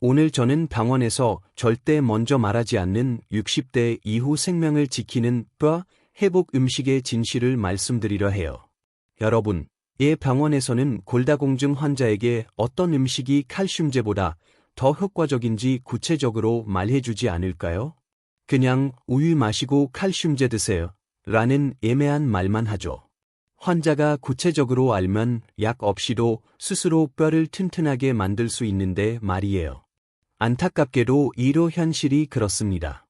오늘 저는 병원에서 절대 먼저 말하지 않는 60대 이후 생명을 지키는 뼈 회복 음식의 진실을 말씀드리려 해요. 여러분, 병원에서는 골다공증 환자에게 어떤 음식이 칼슘제보다 더 효과적인지 구체적으로 말해주지 않을까요? 그냥 우유 마시고 칼슘제 드세요. 라는 애매한 말만 하죠. 환자가 구체적으로 알면 약 없이도 스스로 뼈를 튼튼하게 만들 수 있는데 말이에요. 안타깝게도 의료 현실이 그렇습니다.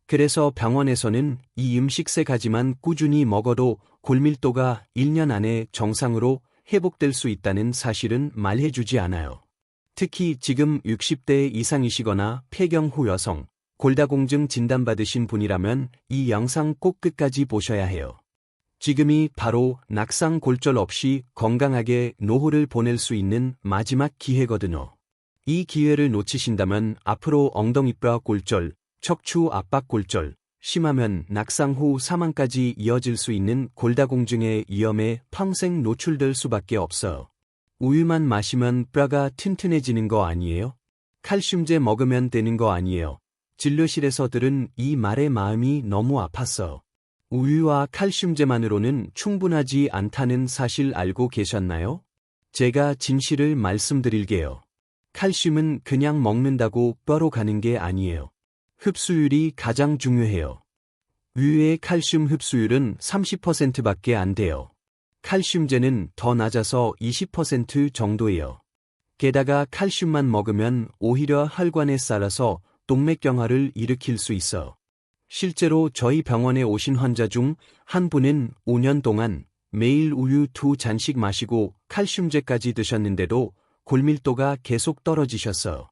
그래서 병원에서는 이 음식 3가지만 꾸준히 먹어도 골밀도가 1년 안에 정상으로 회복될 수 있다는 사실은 말해주지 않아요. 특히 지금 60대 이상이시거나 폐경 후 여성, 골다공증 진단받으신 분이라면 이 영상 꼭 끝까지 보셔야 해요. 지금이 바로 낙상 골절 없이 건강하게 노후를 보낼 수 있는 마지막 기회거든요. 이 기회를 놓치신다면 앞으로 엉덩이뼈 골절, 척추 압박 골절, 심하면 낙상 후 사망까지 이어질 수 있는 골다공증의 위험에 평생 노출될 수밖에 없어요. 우유만 마시면 뼈가 튼튼해지는 거 아니에요? 칼슘제 먹으면 되는 거 아니에요? 진료실에서 들은 이 말에 마음이 너무 아팠어요. 우유와 칼슘제만으로는 충분하지 않다는 사실 알고 계셨나요? 제가 진실을 말씀드릴게요. 칼슘은 그냥 먹는다고 뼈로 가는 게 아니에요. 흡수율이 가장 중요해요. 우유의 칼슘 흡수율은 30%밖에 안 돼요. 칼슘제는 더 낮아서 20% 정도예요. 게다가 칼슘만 먹으면 오히려 혈관에 쌓여서 동맥경화를 일으킬 수 있어. 실제로 저희 병원에 오신 환자 중 한 분은 5년 동안 매일 우유 2잔씩 마시고 칼슘제까지 드셨는데도 골밀도가 계속 떨어지셨어요.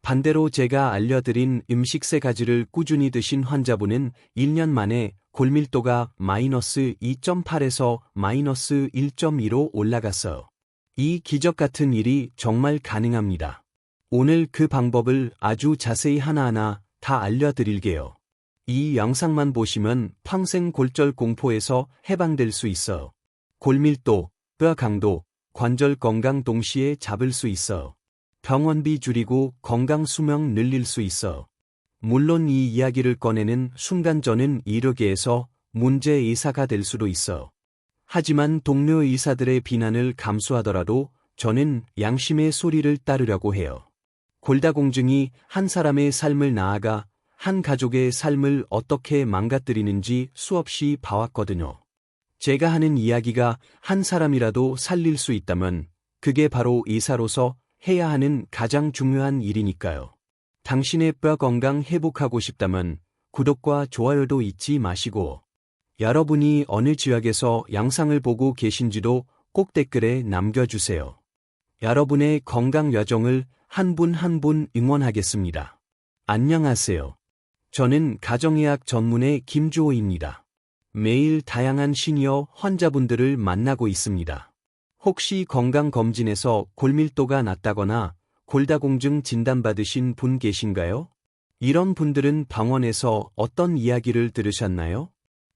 반대로 제가 알려드린 음식 3가지를 꾸준히 드신 환자분은 1년 만에 골밀도가 마이너스 2.8에서 마이너스 1.2로 올라갔어요. 이 기적 같은 일이 정말 가능합니다. 오늘 그 방법을 아주 자세히 하나하나 다 알려드릴게요. 이 영상만 보시면 평생 골절 공포에서 해방될 수 있어요. 골밀도, 뼈 강도, 관절 건강 동시에 잡을 수 있어요. 병원비 줄이고 건강 수명 늘릴 수 있어요. 물론 이 이야기를 꺼내는 순간 저는 의료계에서 문제 의사가 될 수도 있어요. 하지만 동료 의사들의 비난을 감수하더라도 저는 양심의 소리를 따르려고 해요. 골다공증이 한 사람의 삶을 나아가 한 가족의 삶을 어떻게 망가뜨리는지 수없이 봐왔거든요. 제가 하는 이야기가 한 사람이라도 살릴 수 있다면 그게 바로 의사로서 해야 하는 가장 중요한 일이니까요. 당신의 뼈 건강 회복하고 싶다면 구독과 좋아요도 잊지 마시고 여러분이 어느 지역에서 영상을 보고 계신지도 꼭 댓글에 남겨주세요. 여러분의 건강 여정을 한 분 한 분 응원하겠습니다. 안녕하세요. 저는 가정의학 전문의 김주호입니다. 매일 다양한 시니어 환자분들을 만나고 있습니다. 혹시 건강검진에서 골밀도가 낮다거나 골다공증 진단받으신 분 계신가요? 이런 분들은 병원에서 어떤 이야기를 들으셨나요?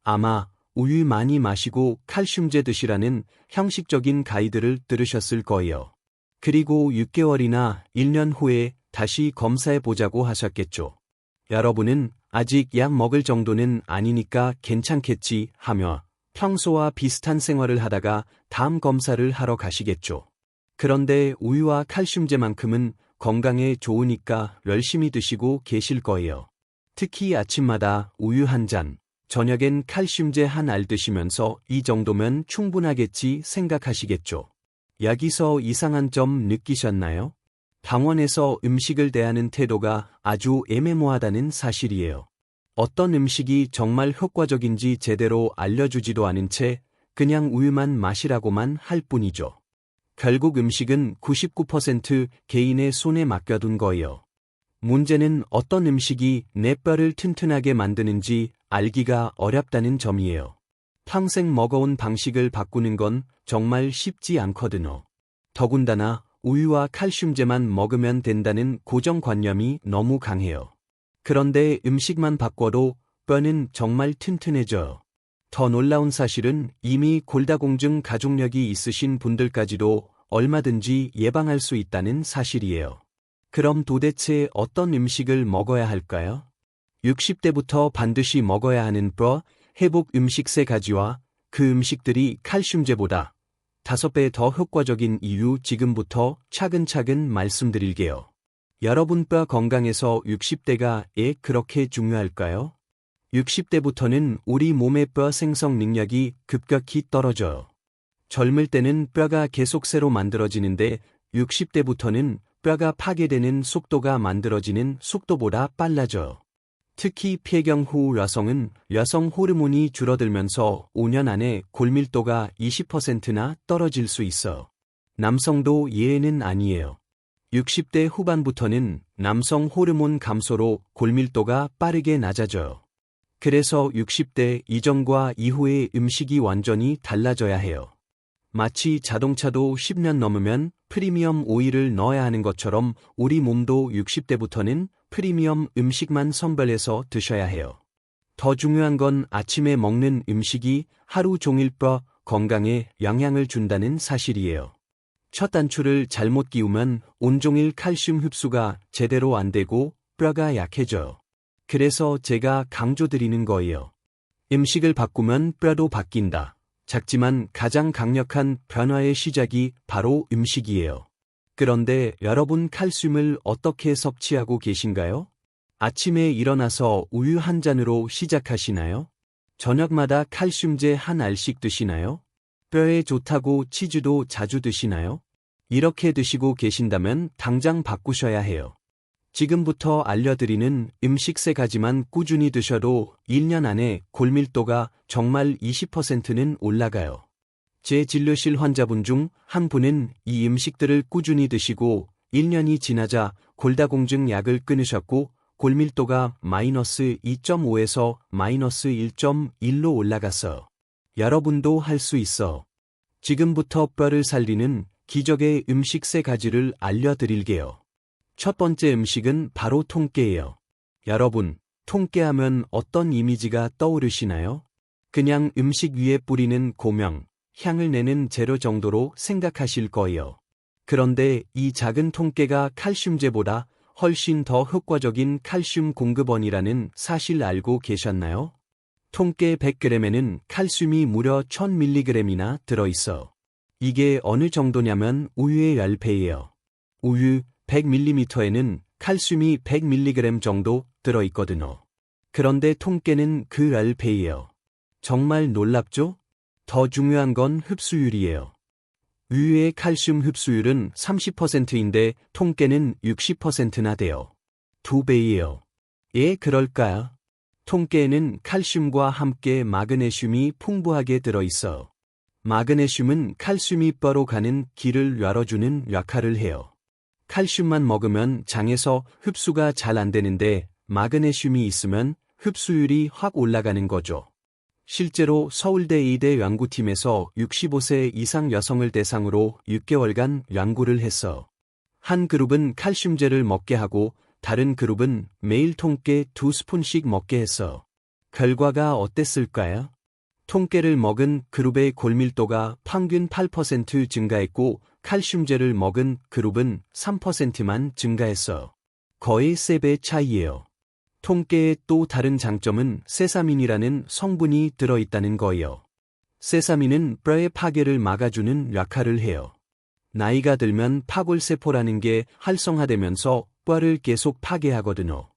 아마 우유 많이 마시고 칼슘제 드시라는 형식적인 가이드를 들으셨을 거예요. 그리고 6개월이나 1년 후에 다시 검사해보자고 하셨겠죠. 여러분은 아직 약 먹을 정도는 아니니까 괜찮겠지 하며 평소와 비슷한 생활을 하다가 다음 검사를 하러 가시겠죠. 그런데 우유와 칼슘제만큼은 건강에 좋으니까 열심히 드시고 계실 거예요. 특히 아침마다 우유 한 잔, 저녁엔 칼슘제 한 알 드시면서 이 정도면 충분하겠지 생각하시겠죠. 여기서 이상한 점 느끼셨나요? 병원에서 음식을 대하는 태도가 아주 애매모호하다는 사실이에요. 어떤 음식이 정말 효과적인지 제대로 알려주지도 않은 채 그냥 우유만 마시라고만 할 뿐이죠. 결국 음식은 99% 개인의 손에 맡겨둔 거예요. 문제는 어떤 음식이 내 뼈를 튼튼하게 만드는지 알기가 어렵다는 점이에요. 평생 먹어온 방식을 바꾸는 건 정말 쉽지 않거든요. 더군다나 우유와 칼슘제만 먹으면 된다는 고정관념이 너무 강해요. 그런데 음식만 바꿔도 뼈는 정말 튼튼해져요. 더 놀라운 사실은 이미 골다공증 가족력이 있으신 분들까지도 얼마든지 예방할 수 있다는 사실이에요. 그럼 도대체 어떤 음식을 먹어야 할까요? 60대부터 반드시 먹어야 하는 뼈 회복 음식 3가지와 그 음식들이 칼슘제보다 5배 더 효과적인 이유 지금부터 차근차근 말씀드릴게요. 여러분 뼈 건강에서 60대가 왜 그렇게 중요할까요? 60대부터는 우리 몸의 뼈 생성 능력이 급격히 떨어져요. 젊을 때는 뼈가 계속 새로 만들어지는데 60대부터는 뼈가 파괴되는 속도가 만들어지는 속도보다 빨라져요. 특히 폐경 후 여성은 여성 호르몬이 줄어들면서 5년 안에 골밀도가 20%나 떨어질 수 있어요. 남성도 예외는 아니에요. 60대 후반부터는 남성 호르몬 감소로 골밀도가 빠르게 낮아져요. 그래서 60대 이전과 이후의 음식이 완전히 달라져야 해요. 마치 자동차도 10년 넘으면 프리미엄 오일을 넣어야 하는 것처럼 우리 몸도 60대부터는 프리미엄 음식만 선별해서 드셔야 해요. 더 중요한 건 아침에 먹는 음식이 하루 종일 뼈 건강에 영향을 준다는 사실이에요. 첫 단추를 잘못 끼우면 온종일 칼슘 흡수가 제대로 안 되고 뼈가 약해져요. 그래서 제가 강조드리는 거예요. 음식을 바꾸면 뼈도 바뀐다. 작지만 가장 강력한 변화의 시작이 바로 음식이에요. 그런데 여러분 칼슘을 어떻게 섭취하고 계신가요? 아침에 일어나서 우유 한 잔으로 시작하시나요? 저녁마다 칼슘제 한 알씩 드시나요? 뼈에 좋다고 치즈도 자주 드시나요? 이렇게 드시고 계신다면 당장 바꾸셔야 해요. 지금부터 알려드리는 음식 3가지만 꾸준히 드셔도 1년 안에 골밀도가 정말 20%는 올라가요. 제 진료실 환자분 중 한 분은 이 음식들을 꾸준히 드시고 1년이 지나자 골다공증 약을 끊으셨고 골밀도가 마이너스 2.5에서 마이너스 1.1로 올라갔어요. 여러분도 할 수 있어. 지금부터 뼈를 살리는 기적의 음식 3가지를 알려드릴게요. 첫 번째 음식은 바로 통깨예요. 여러분, 통깨하면 어떤 이미지가 떠오르시나요? 그냥 음식 위에 뿌리는 고명, 향을 내는 재료 정도로 생각하실 거예요. 그런데 이 작은 통깨가 칼슘제보다 훨씬 더 효과적인 칼슘 공급원이라는 사실 알고 계셨나요? 통깨 100g에는 칼슘이 무려 1000mg이나 들어있어. 이게 어느 정도냐면 우유의 10배예요. 우유 100ml에는 칼슘이 100mg 정도 들어있거든요. 그런데 통깨는 그 10배예요. 정말 놀랍죠? 더 중요한 건 흡수율이에요. 우유의 칼슘 흡수율은 30%인데 통깨는 60%나 돼요. 2배예요. 왜 그럴까요? 통깨에는 칼슘과 함께 마그네슘이 풍부하게 들어있어. 마그네슘은 칼슘이 뼈로 가는 길을 열어주는 역할을 해요. 칼슘만 먹으면 장에서 흡수가 잘 안 되는데 마그네슘이 있으면 흡수율이 확 올라가는 거죠. 실제로 서울대 의대 연구팀에서 65세 이상 여성을 대상으로 6개월간 연구를 했어. 한 그룹은 칼슘제를 먹게 하고 다른 그룹은 매일 통깨 2스푼씩 먹게 했어. 결과가 어땠을까요? 통깨를 먹은 그룹의 골밀도가 평균 8% 증가했고 칼슘제를 먹은 그룹은 3%만 증가했어. 거의 3배 차이예요. 통깨의 또 다른 장점은 세사민이라는 성분이 들어있다는 거예요. 세사민은 뼈의 파괴를 막아주는 역할을 해요. 나이가 들면 파골세포라는 게 활성화되면서 뼈를 계속 파괴하거든요.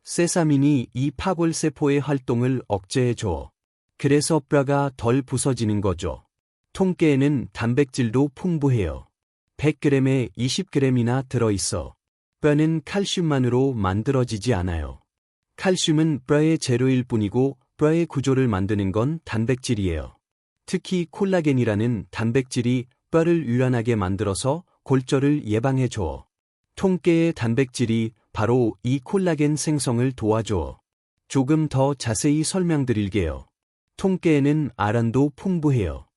세사민이 이 파골세포의 활동을 억제해줘. 그래서 뼈가 덜 부서지는 거죠. 통깨에는 단백질도 풍부해요. 100g에 20g이나 들어있어. 뼈는 칼슘만으로 만들어지지 않아요. 칼슘은 뼈의 재료일 뿐이고 뼈의 구조를 만드는 건 단백질이에요. 특히 콜라겐이라는 단백질이 뼈를 유연하게 만들어서 골절을 예방해줘. 통깨의 단백질이 바로 이 콜라겐 생성을 도와줘. 조금 더 자세히 설명드릴게요. 통깨에는 아란도 풍부해요.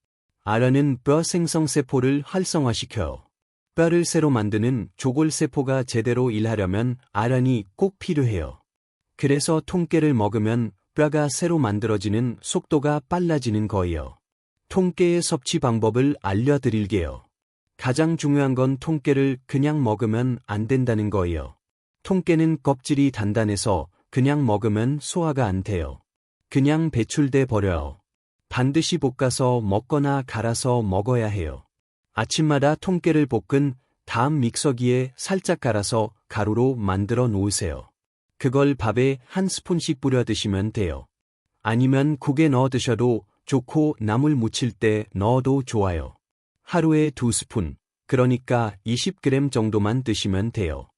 아란은 뼈 생성세포를 활성화시켜요. 뼈를 새로 만드는 조골세포가 제대로 일하려면 아란이 꼭 필요해요. 그래서 통깨를 먹으면 뼈가 새로 만들어지는 속도가 빨라지는 거예요. 통깨의 섭취 방법을 알려드릴게요. 가장 중요한 건 통깨를 그냥 먹으면 안 된다는 거예요. 통깨는 껍질이 단단해서 그냥 먹으면 소화가 안 돼요. 그냥 배출돼 버려요. 반드시 볶아서 먹거나 갈아서 먹어야 해요. 아침마다 통깨를 볶은 다음 믹서기에 살짝 갈아서 가루로 만들어 놓으세요. 그걸 밥에 한 스푼씩 뿌려 드시면 돼요. 아니면 국에 넣어 드셔도 좋고 나물 무칠 때 넣어도 좋아요. 하루에 2스푼, 그러니까 20g 정도만 드시면 돼요.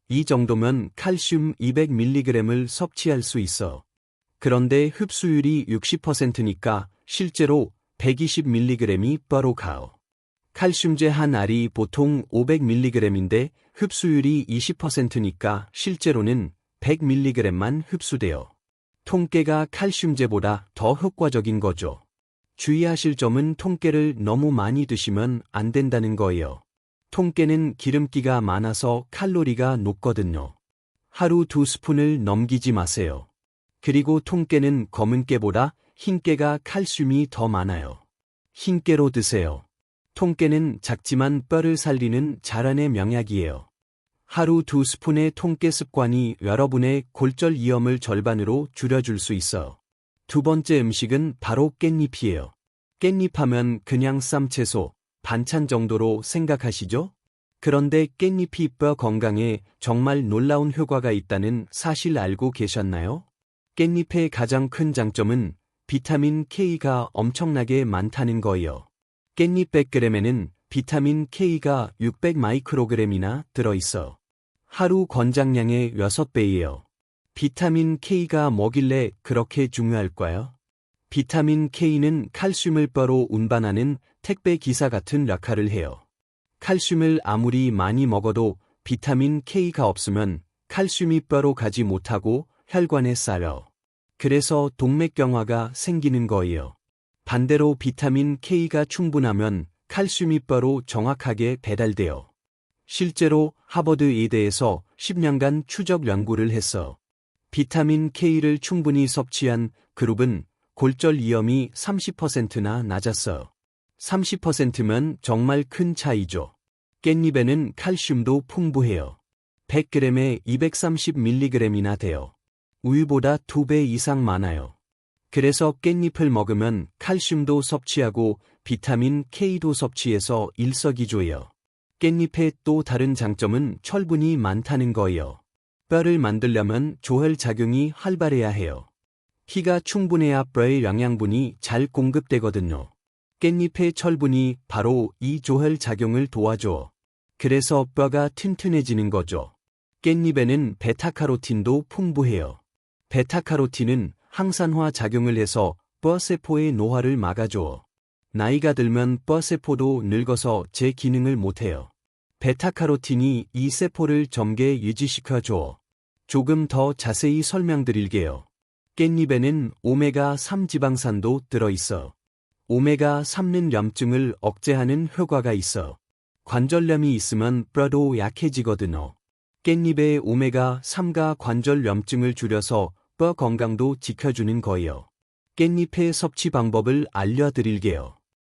이 정도면 칼슘 200mg을 섭취할 수 있어. 그런데 흡수율이 60%니까 실제로 120mg이 뼈로 가요. 칼슘제 한 알이 보통 500mg인데 흡수율이 20%니까 실제로는 100mg만 흡수돼요. 통깨가 칼슘제보다 더 효과적인 거죠. 주의하실 점은 통깨를 너무 많이 드시면 안 된다는 거예요. 통깨는 기름기가 많아서 칼로리가 높거든요. 하루 2스푼을 넘기지 마세요. 그리고 통깨는 검은 깨보다 흰 깨가 칼슘이 더 많아요. 흰 깨로 드세요. 통깨는 작지만 뼈를 살리는 자란의 명약이에요. 하루 2스푼의 통깨 습관이 여러분의 골절 위험을 절반으로 줄여줄 수 있어요. 두 번째 음식은 바로 깻잎이에요. 깻잎하면 그냥 쌈채소, 반찬 정도로 생각하시죠? 그런데 깻잎이 뼈 건강에 정말 놀라운 효과가 있다는 사실 알고 계셨나요? 깻잎의 가장 큰 장점은 비타민 K가 엄청나게 많다는 거예요. 깻잎 100g에는 비타민 K가 600 마이크로그램이나 들어있어. 하루 권장량의 6배예요. 비타민 K가 뭐길래 그렇게 중요할까요? 비타민 K는 칼슘을 뼈로 운반하는 택배 기사 같은 역할을 해요. 칼슘을 아무리 많이 먹어도 비타민 K가 없으면 칼슘이 뼈로 가지 못하고 혈관에 쌓여. 그래서 동맥경화가 생기는 거예요. 반대로 비타민 K가 충분하면 칼슘이 뼈로 정확하게 배달돼요. 실제로 하버드 의대에서 10년간 추적 연구를 했어. 비타민 K를 충분히 섭취한 그룹은 골절 위험이 30%나 낮았어요. 30%면 정말 큰 차이죠. 깻잎에는 칼슘도 풍부해요. 100g에 230mg이나 돼요. 우유보다 2배 이상 많아요. 그래서 깻잎을 먹으면 칼슘도 섭취하고 비타민 K도 섭취해서 일석이조예요. 깻잎의 또 다른 장점은 철분이 많다는 거예요. 뼈를 만들려면 조혈작용이 활발해야 해요. 피가 충분해야 뼈의 영양분이 잘 공급되거든요. 깻잎의 철분이 바로 이 조혈작용을 도와줘. 그래서 뼈가 튼튼해지는 거죠. 깻잎에는 베타카로틴도 풍부해요. 베타카로틴은 항산화 작용을 해서 뼈세포의 노화를 막아줘. 나이가 들면 뼈세포도 늙어서 제 기능을 못해요. 베타카로틴이 이 세포를 젊게 유지시켜줘. 조금 더 자세히 설명드릴게요. 깻잎에는 오메가3 지방산도 들어있어. 오메가3는 염증을 억제하는 효과가 있어. 관절염이 있으면 뼈도 약해지거든요. 깻잎의 오메가3가 관절 염증을 줄여서 뼈 건강도 지켜주는 거예요. 깻잎의 섭취 방법을 알려드릴게요.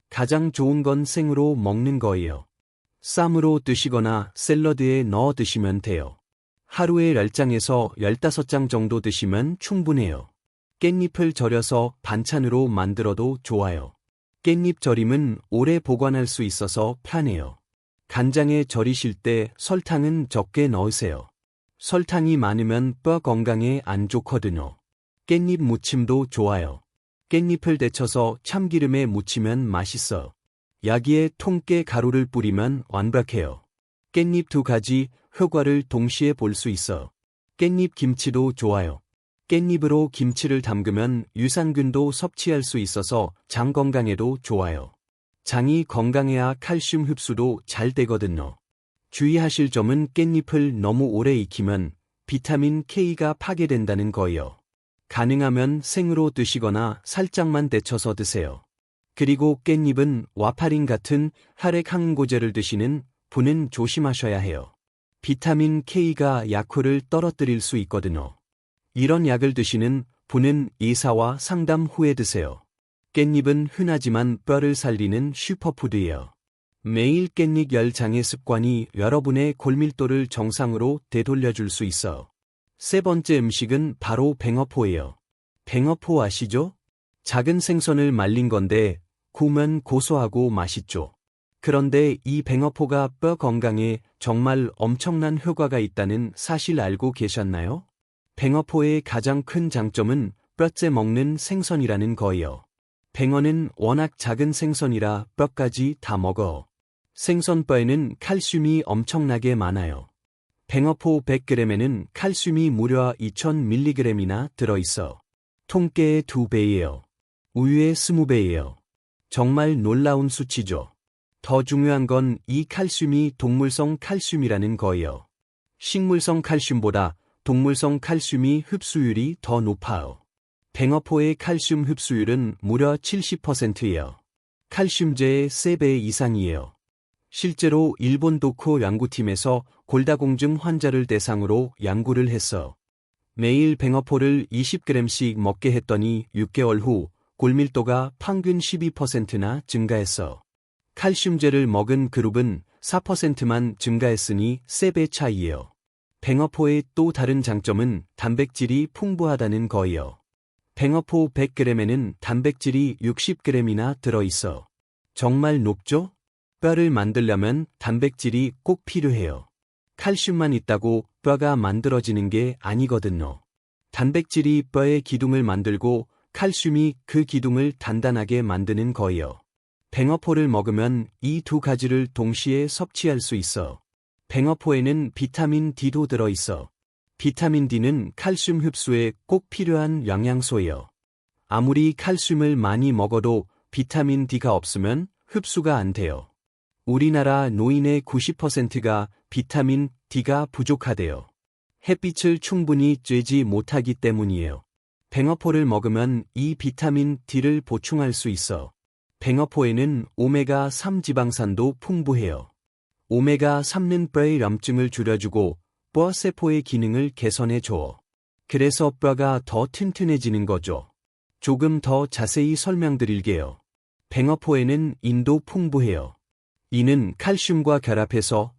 가장 좋은 건 생으로 먹는 거예요. 쌈으로 드시거나 샐러드에 넣어 드시면 돼요. 하루에 10장에서 15장 정도 드시면 충분해요. 깻잎을 절여서 반찬으로 만들어도 좋아요. 깻잎 절임은 오래 보관할 수 있어서 편해요. 간장에 절이실 때 설탕은 적게 넣으세요. 설탕이 많으면 뼈 건강에 안 좋거든요. 깻잎 무침도 좋아요. 깻잎을 데쳐서 참기름에 무치면 맛있어. 여기에 통깨 가루를 뿌리면 완벽해요. 깻잎 두 가지 효과를 동시에 볼 수 있어. 깻잎 김치도 좋아요. 깻잎으로 김치를 담그면 유산균도 섭취할 수 있어서 장 건강에도 좋아요. 장이 건강해야 칼슘 흡수도 잘 되거든요. 주의하실 점은 깻잎을 너무 오래 익히면 비타민 K가 파괴된다는 거예요. 가능하면 생으로 드시거나 살짝만 데쳐서 드세요. 그리고 깻잎은 와파린 같은 혈액 항고제를 드시는 분은 조심하셔야 해요. 비타민 K가 약효를 떨어뜨릴 수 있거든요. 이런 약을 드시는 분은 의사와 상담 후에 드세요. 깻잎은 흔하지만 뼈를 살리는 슈퍼푸드예요. 매일 깻잎 10장의 습관이 여러분의 골밀도를 정상으로 되돌려줄 수 있어. 세 번째 음식은 바로 뱅어포예요. 뱅어포 아시죠? 작은 생선을 말린 건데 구우면 고소하고 맛있죠. 그런데 이 뱅어포가 뼈 건강에 정말 엄청난 효과가 있다는 사실 알고 계셨나요? 뱅어포의 가장 큰 장점은 뼈째 먹는 생선이라는 거예요. 뱅어는 워낙 작은 생선이라 뼈까지 다 먹어. 생선뼈에는 칼슘이 엄청나게 많아요. 뱅어포 100g에는 칼슘이 무려 2000mg이나 들어있어. 통깨의 2배예요. 우유의 20배예요. 정말 놀라운 수치죠. 더 중요한 건 이 칼슘이 동물성 칼슘이라는 거예요. 식물성 칼슘보다 동물성 칼슘이 흡수율이 더 높아요. 뱅어포의 칼슘 흡수율은 무려 70%예요. 칼슘제의 3배 이상이에요. 실제로 일본 도쿄 연구팀에서 골다공증 환자를 대상으로 연구를 했어. 매일 뱅어포를 20g씩 먹게 했더니 6개월 후 골밀도가 평균 12%나 증가했어. 칼슘제를 먹은 그룹은 4%만 증가했으니 3배 차이예요. 뱅어포의 또 다른 장점은 단백질이 풍부하다는 거예요. 뱅어포 100g에는 단백질이 60g이나 들어있어. 정말 높죠? 뼈를 만들려면 단백질이 꼭 필요해요. 칼슘만 있다고 뼈가 만들어지는 게 아니거든요. 단백질이 뼈의 기둥을 만들고 칼슘이 그 기둥을 단단하게 만드는 거예요. 뱅어포를 먹으면 이 두 가지를 동시에 섭취할 수 있어. 뱅어포에는 비타민 D도 들어있어. 비타민 D는 칼슘 흡수에 꼭 필요한 영양소예요. 아무리 칼슘을 많이 먹어도 비타민 D가 없으면 흡수가 안 돼요. 우리나라 노인의 90%가 비타민 D가 부족하대요. 햇빛을 충분히 쬐지 못하기 때문이에요. 뱅어포를 먹으면 이 비타민 D를 보충할 수 있어. 뱅어포에는 오메가3 지방산도 풍부해요. 오메가3는 뼈의 염증을 줄여주고 뼈 세포의 기능을 개선해줘. 그래서 뼈가 더 튼튼해지는 거죠. 조금 더 자세히 설명드릴게요. 뱅어포에는 인도 풍부해요. 이는 칼슘과 결합해서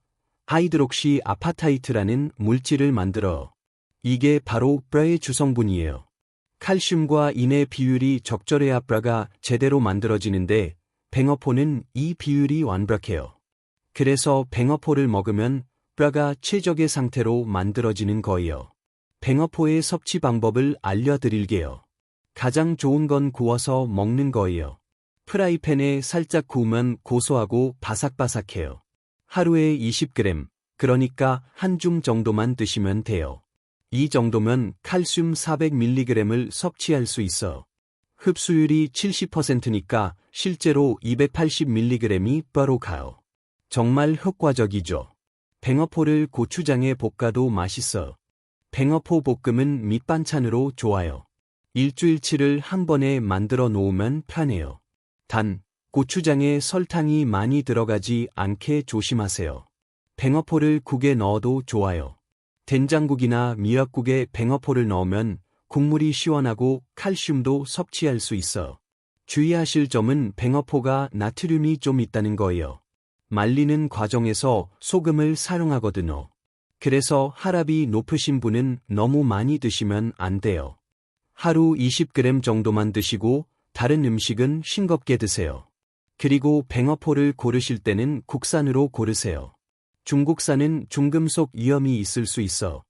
하이드록시 아파타이트라는 물질을 만들어. 이게 바로 뼈의 주성분이에요. 칼슘과 인의 비율이 적절해야 뼈가 제대로 만들어지는데 뱅어포는 이 비율이 완벽해요. 그래서 뱅어포를 먹으면 뼈가 최적의 상태로 만들어지는 거예요. 뱅어포의 섭취 방법을 알려드릴게요. 가장 좋은 건 구워서 먹는 거예요. 프라이팬에 살짝 구우면 고소하고 바삭바삭해요. 하루에 20g, 그러니까 한 줌 정도만 드시면 돼요. 이 정도면 칼슘 400mg을 섭취할 수 있어. 흡수율이 70%니까 실제로 280mg이 뼈로 가요. 정말 효과적이죠. 뱅어포를 고추장에 볶아도 맛있어. 뱅어포 볶음은 밑반찬으로 좋아요. 일주일치를 한 번에 만들어 놓으면 편해요. 단, 고추장에 설탕이 많이 들어가지 않게 조심하세요. 뱅어포를 국에 넣어도 좋아요. 된장국이나 미역국에 뱅어포를 넣으면 국물이 시원하고 칼슘도 섭취할 수 있어. 주의하실 점은 뱅어포가 나트륨이 좀 있다는 거예요. 말리는 과정에서 소금을 사용하거든요. 그래서 혈압이 높으신 분은 너무 많이 드시면 안 돼요. 하루 20g 정도만 드시고 다른 음식은 싱겁게 드세요. 그리고 뱅어포를 고르실 때는 국산으로 고르세요. 중국산은 중금속 위험이 있을 수 있어.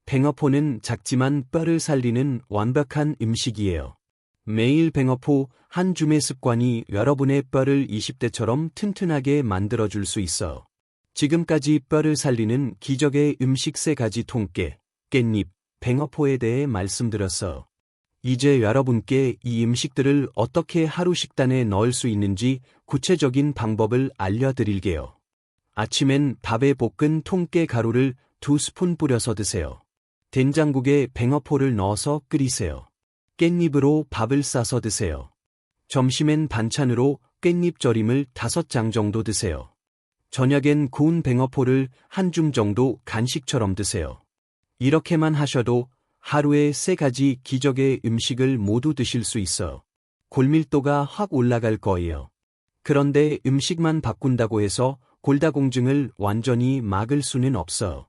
뱅어포는 작지만 뼈를 살리는 완벽한 음식이에요. 매일 뱅어포 한 줌의 습관이 여러분의 뼈를 20대처럼 튼튼하게 만들어줄 수 있어. 지금까지 뼈를 살리는 기적의 음식 3가지 통깨, 깻잎, 뱅어포에 대해 말씀드렸어. 이제 여러분께 이 음식들을 어떻게 하루 식단에 넣을 수 있는지 구체적인 방법을 알려드릴게요. 아침엔 밥에 볶은 통깨 가루를 2스푼 뿌려서 드세요. 된장국에 뱅어포를 넣어서 끓이세요. 깻잎으로 밥을 싸서 드세요. 점심엔 반찬으로 깻잎 절임을 5장 정도 드세요. 저녁엔 구운 뱅어포를 한 줌 정도 간식처럼 드세요. 이렇게만 하셔도 하루에 3가지 기적의 음식을 모두 드실 수 있어 골밀도가 확 올라갈 거예요. 그런데 음식만 바꾼다고 해서 골다공증을 완전히 막을 수는 없어요.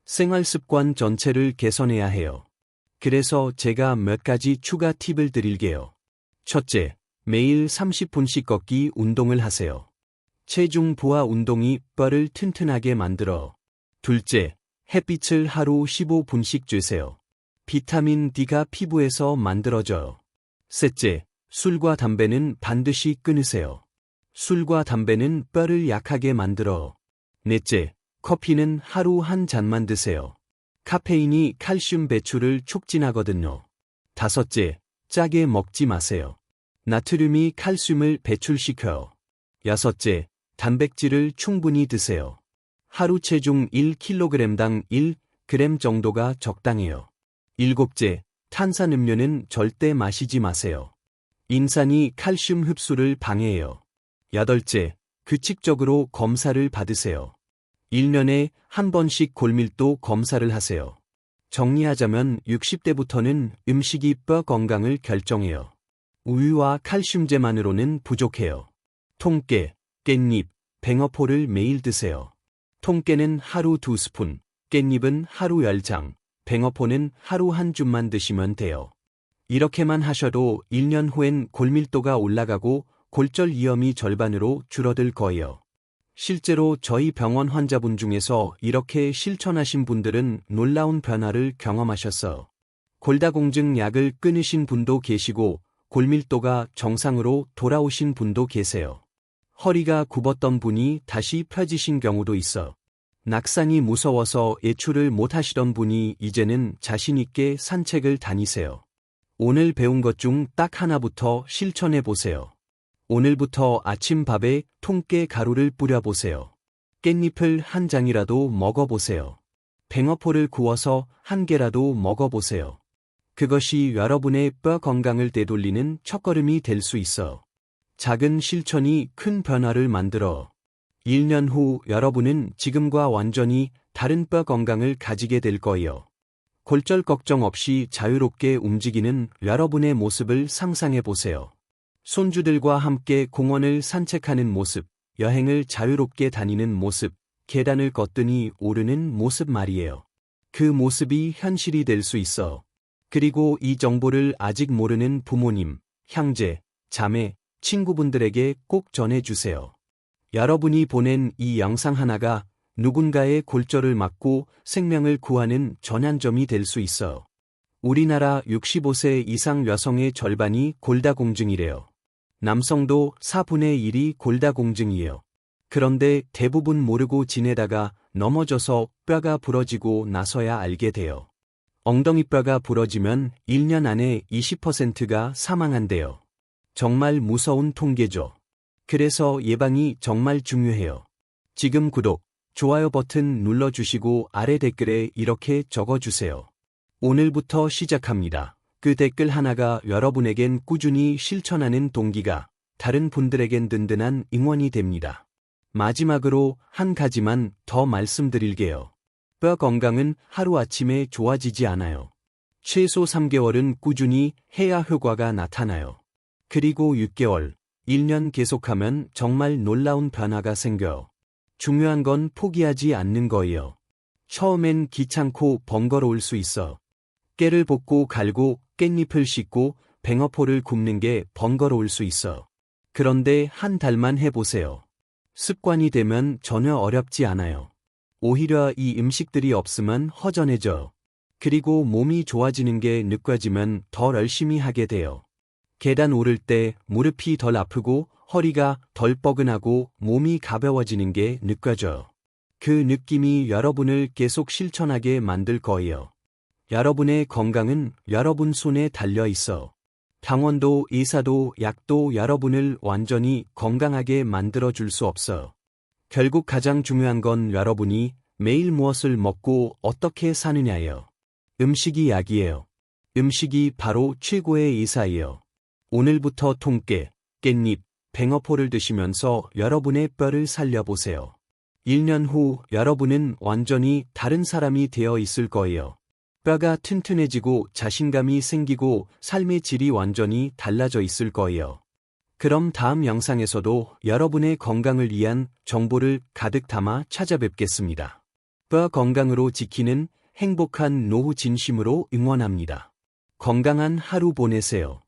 생활 습관 전체를 개선해야 해요. 그래서 제가 몇 가지 추가 팁을 드릴게요. 첫째, 매일 30분씩 걷기 운동을 하세요. 체중 부하 운동이 뼈를 튼튼하게 만들어. 둘째, 햇빛을 하루 15분씩 쬐세요. 비타민 D가 피부에서 만들어져요. 셋째, 술과 담배는 반드시 끊으세요. 술과 담배는 뼈를 약하게 만들어. 넷째, 커피는 하루 한 잔만 드세요. 카페인이 칼슘 배출을 촉진하거든요. 다섯째, 짜게 먹지 마세요. 나트륨이 칼슘을 배출시켜요. 여섯째, 단백질을 충분히 드세요. 하루 체중 1kg당 1g 정도가 적당해요. 일곱째, 탄산음료는 절대 마시지 마세요. 인산이 칼슘 흡수를 방해해요. 여덟째, 규칙적으로 검사를 받으세요. 1년에 한 번씩 골밀도 검사를 하세요. 정리하자면 60대부터는 음식이 뼈 건강을 결정해요. 우유와 칼슘제만으로는 부족해요. 통깨, 깻잎, 뱅어포를 매일 드세요. 통깨는 하루 2스푼, 깻잎은 하루 10장, 뱅어포는 하루 한 줌만 드시면 돼요. 이렇게만 하셔도 1년 후엔 골밀도가 올라가고 골절 위험이 절반으로 줄어들 거예요. 실제로 저희 병원 환자분 중에서 이렇게 실천하신 분들은 놀라운 변화를 경험하셨어요. 골다공증 약을 끊으신 분도 계시고 골밀도가 정상으로 돌아오신 분도 계세요. 허리가 굽었던 분이 다시 펴지신 경우도 있어. 낙산이 무서워서 외출을 못 하시던 분이 이제는 자신있게 산책을 다니세요. 오늘 배운 것 중 딱 하나부터 실천해 보세요. 오늘부터 아침밥에 통깨 가루를 뿌려보세요. 깻잎을 한 장이라도 먹어보세요. 뱅어포를 구워서 한 개라도 먹어보세요. 그것이 여러분의 뼈 건강을 되돌리는 첫걸음이 될 수 있어. 작은 실천이 큰 변화를 만들어. 1년 후 여러분은 지금과 완전히 다른 뼈 건강을 가지게 될 거예요. 골절 걱정 없이 자유롭게 움직이는 여러분의 모습을 상상해 보세요. 손주들과 함께 공원을 산책하는 모습, 여행을 자유롭게 다니는 모습, 계단을 거뜬히 오르는 모습 말이에요. 그 모습이 현실이 될 수 있어. 그리고 이 정보를 아직 모르는 부모님, 형제, 자매, 친구분들에게 꼭 전해주세요. 여러분이 보낸 이 영상 하나가 누군가의 골절을 막고 생명을 구하는 전환점이 될 수 있어. 우리나라 65세 이상 여성의 절반이 골다공증이래요. 남성도 4분의 1이 골다공증이에요. 그런데 대부분 모르고 지내다가 넘어져서 뼈가 부러지고 나서야 알게 돼요. 엉덩이뼈가 부러지면 1년 안에 20%가 사망한대요. 정말 무서운 통계죠. 그래서 예방이 정말 중요해요. 지금 구독, 좋아요 버튼 눌러주시고 아래 댓글에 이렇게 적어주세요. 오늘부터 시작합니다. 그 댓글 하나가 여러분에겐 꾸준히 실천하는 동기가, 다른 분들에겐 든든한 응원이 됩니다. 마지막으로 한 가지만 더 말씀드릴게요. 뼈 건강은 하루아침에 좋아지지 않아요. 최소 3개월은 꾸준히 해야 효과가 나타나요. 그리고 6개월, 1년 계속하면 정말 놀라운 변화가 생겨요. 중요한 건 포기하지 않는 거예요. 처음엔 귀찮고 번거로울 수 있어. 깨를 볶고 갈고 깻잎을 씻고 뱅어포를 굽는 게 번거로울 수 있어. 그런데 한 달만 해보세요. 습관이 되면 전혀 어렵지 않아요. 오히려 이 음식들이 없으면 허전해져요. 그리고 몸이 좋아지는 게 느껴지면 더 열심히 하게 돼요. 계단 오를 때 무릎이 덜 아프고 허리가 덜 뻐근하고 몸이 가벼워지는 게 느껴져요. 그 느낌이 여러분을 계속 실천하게 만들 거예요. 여러분의 건강은 여러분 손에 달려 있어. 병원도 의사도 약도 여러분을 완전히 건강하게 만들어 줄 수 없어. 결국 가장 중요한 건 여러분이 매일 무엇을 먹고 어떻게 사느냐예요. 음식이 약이에요. 음식이 바로 최고의 의사예요. 오늘부터 통깨, 깻잎, 뱅어포를 드시면서 여러분의 뼈를 살려보세요. 1년 후 여러분은 완전히 다른 사람이 되어 있을 거예요. 뼈가 튼튼해지고 자신감이 생기고 삶의 질이 완전히 달라져 있을 거예요. 그럼 다음 영상에서도 여러분의 건강을 위한 정보를 가득 담아 찾아뵙겠습니다. 뼈 건강으로 지키는 행복한 노후 진심으로 응원합니다. 건강한 하루 보내세요.